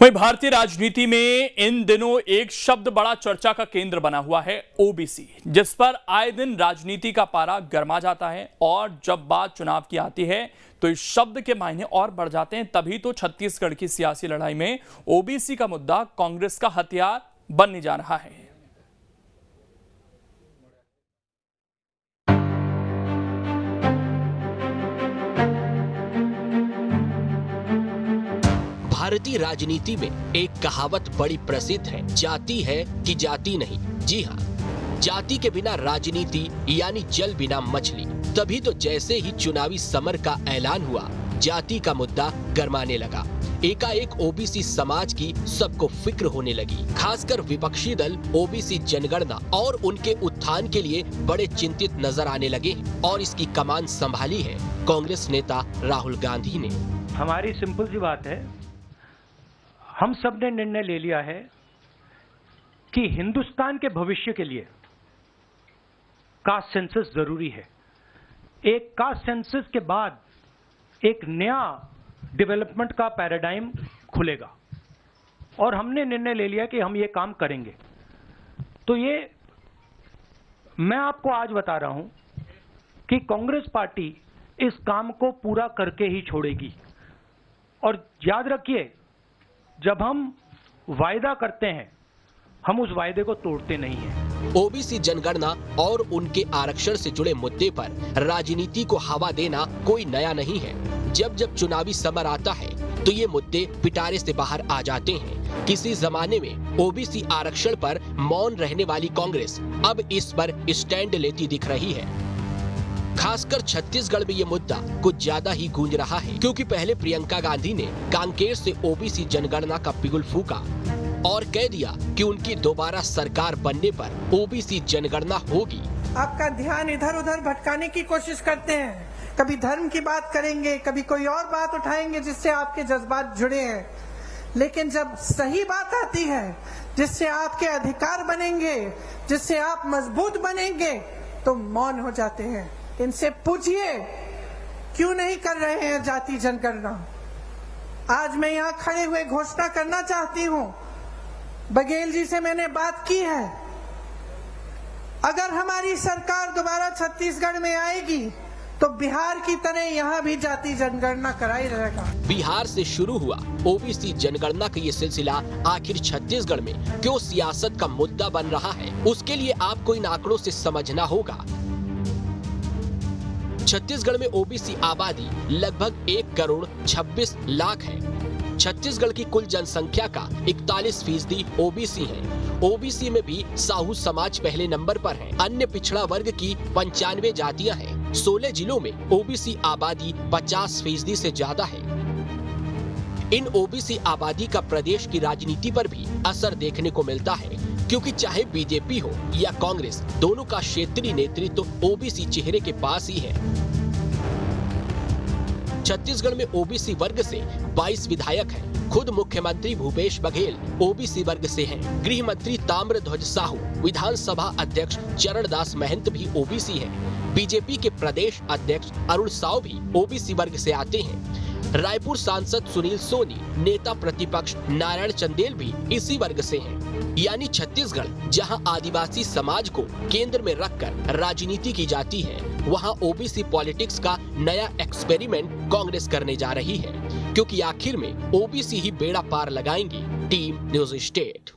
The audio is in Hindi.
वहीं भारतीय राजनीति में इन दिनों एक शब्द बड़ा चर्चा का केंद्र बना हुआ है, ओबीसी, जिस पर आए दिन राजनीति का पारा गर्मा जाता है। और जब बात चुनाव की आती है तो इस शब्द के मायने और बढ़ जाते हैं। तभी तो छत्तीसगढ़ की सियासी लड़ाई में ओबीसी का मुद्दा कांग्रेस का हथियार बनने जा रहा है। भारतीय राजनीति में एक कहावत बड़ी प्रसिद्ध है, जाति है कि जाति नहीं। जी हाँ, जाति के बिना राजनीति यानी जल बिना मछली। तभी तो जैसे ही चुनावी समर का ऐलान हुआ, जाति का मुद्दा गरमाने लगा। एकाएक ओबीसी समाज की सबको फिक्र होने लगी। खासकर विपक्षी दल ओबीसी जनगणना और उनके उत्थान के लिए बड़े चिंतित नजर आने लगे और इसकी कमान संभाली है कांग्रेस नेता राहुल गांधी ने। हमारी सिंपल सी बात है, हम सब ने निर्णय ले लिया है कि हिंदुस्तान के भविष्य के लिए कास्ट सेंसस जरूरी है। एक कास्ट सेंसस के बाद एक नया डेवलपमेंट का पैराडाइम खुलेगा और हमने निर्णय ले लिया कि हम ये काम करेंगे। तो ये मैं आपको आज बता रहा हूं कि कांग्रेस पार्टी इस काम को पूरा करके ही छोड़ेगी। और याद रखिए, जब हम वायदा करते हैं, हम उस वायदे को तोड़ते नहीं हैं। ओबीसी जनगणना और उनके आरक्षण से जुड़े मुद्दे पर राजनीति को हवा देना कोई नया नहीं है। जब जब चुनावी समर आता है तो ये मुद्दे पिटारे से बाहर आ जाते हैं। किसी जमाने में ओबीसी आरक्षण पर मौन रहने वाली कांग्रेस अब इस पर स्टैंड लेती दिख रही है। खासकर छत्तीसगढ़ में ये मुद्दा कुछ ज्यादा ही गूंज रहा है, क्योंकि पहले प्रियंका गांधी ने कांकेर से ओबीसी जनगणना का बिगुल फूका और कह दिया कि उनकी दोबारा सरकार बनने पर ओबीसी जनगणना होगी। आपका ध्यान इधर उधर भटकाने की कोशिश करते हैं। कभी धर्म की बात करेंगे, कभी कोई और बात उठाएंगे जिससे आपके जज्बात जुड़े हैं। लेकिन जब सही बात आती है, जिससे आपके अधिकार बनेंगे, जिससे आप मजबूत बनेंगे, तो मौन हो जाते हैं। इनसे पूछिए क्यों नहीं कर रहे हैं जाति जनगणना। आज मैं यहाँ खड़े हुए घोषणा करना चाहती हूँ, बघेल जी से मैंने बात की है, अगर हमारी सरकार दोबारा छत्तीसगढ़ में आएगी तो बिहार की तरह यहाँ भी जाति जनगणना कराई रहेगा। बिहार से शुरू हुआ ओबीसी जनगणना का ये सिलसिला आखिर छत्तीसगढ़ में क्यों सियासत का मुद्दा बन रहा है, उसके लिए आपको इन आंकड़ों से समझना होगा। छत्तीसगढ़ में ओबीसी आबादी लगभग 1 करोड़ 26 लाख है। छत्तीसगढ़ की कुल जनसंख्या का 41% ओबीसी है। ओबीसी में भी साहू समाज पहले नंबर पर है। अन्य पिछड़ा वर्ग की 95 जातियां हैं। 16 जिलों में ओबीसी आबादी 50% से ज्यादा है। इन ओबीसी आबादी का प्रदेश की राजनीति पर भी असर देखने को मिलता है, क्योंकि चाहे बीजेपी हो या कांग्रेस, दोनों का क्षेत्रीय नेतृत्व ओबीसी चेहरे के पास ही है। छत्तीसगढ़ में ओबीसी वर्ग से 22 विधायक हैं। खुद मुख्यमंत्री भूपेश बघेल ओबीसी वर्ग से हैं। गृह मंत्री ताम्रध्वज साहू, विधानसभा अध्यक्ष चरणदास महंत भी ओबीसी हैं। बीजेपी के प्रदेश अध्यक्ष अरुण साव भी ओबीसी वर्ग से आते हैं। रायपुर सांसद सुनील सोनी, नेता प्रतिपक्ष नारायण चंदेल भी इसी वर्ग से हैं। यानी छत्तीसगढ़ जहां आदिवासी समाज को केंद्र में रखकर राजनीति की जाती है, वहां ओबीसी पॉलिटिक्स का नया एक्सपेरिमेंट कांग्रेस करने जा रही है, क्योंकि आखिर में ओबीसी ही बेड़ा पार लगाएंगी। Team News state.